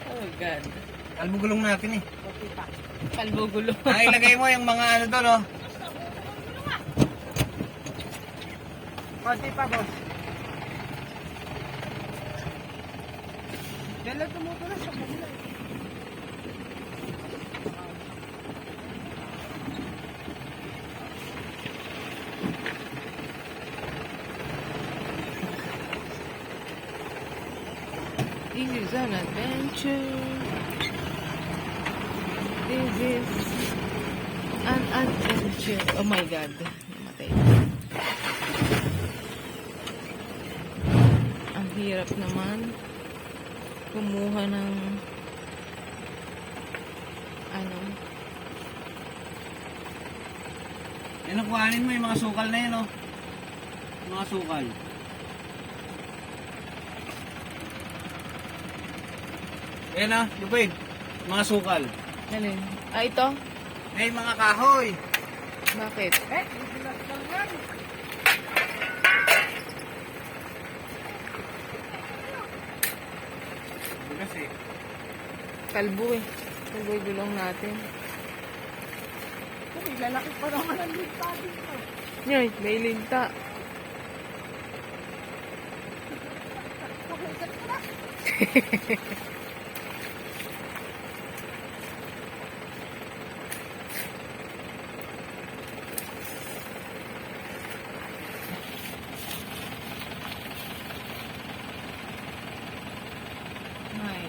Oh God. Kalbugulong natin eh. Kalbo-gulo. Ilagay mo yung mga ano doon, oh. Konti pa, boss. Yan lang tumutuloy sa kabila. This is an adventure. This is an adventure. Oh my God. Namatay. Ang hirap naman kumuha ng ano. Yan ang kuhanin mo yung mga sukal na yan, oh. Mga sukal. Ayan ah, lupin. Mga sukal. Alin? Ah, ito? May mga kahoy. Bakit? Kasi, Kalbo eh. Kalbo yung gulong natin. May lalaki pa naman ang linta dito. Yoy, may linta. Ay.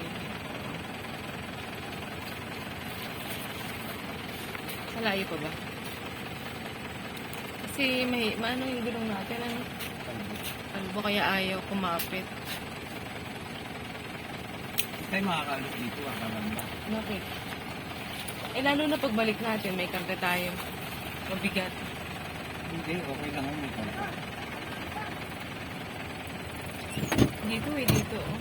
Malayo pa ba? Kasi may maano yung gulong natin, ano? Kalbo kaya ayaw kumapit. tayo makakalos dito, kalamba. Bakit? Eh lalo na pagbalik natin, may karga tayo. Mabigat. Hindi, okay lang yun. Dito eh, dito. Oh.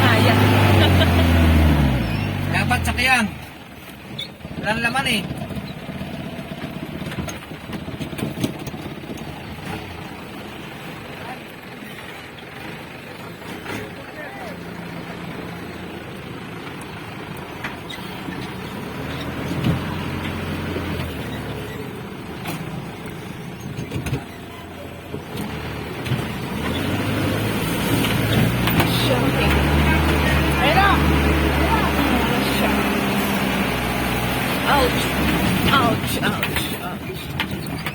Kaya. Dapat sakyan. Walang laman eh. Shocking. Ayun na! Ouch! Ouch! Ouch! Ouch!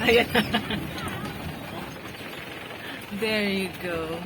Ayan. There you go.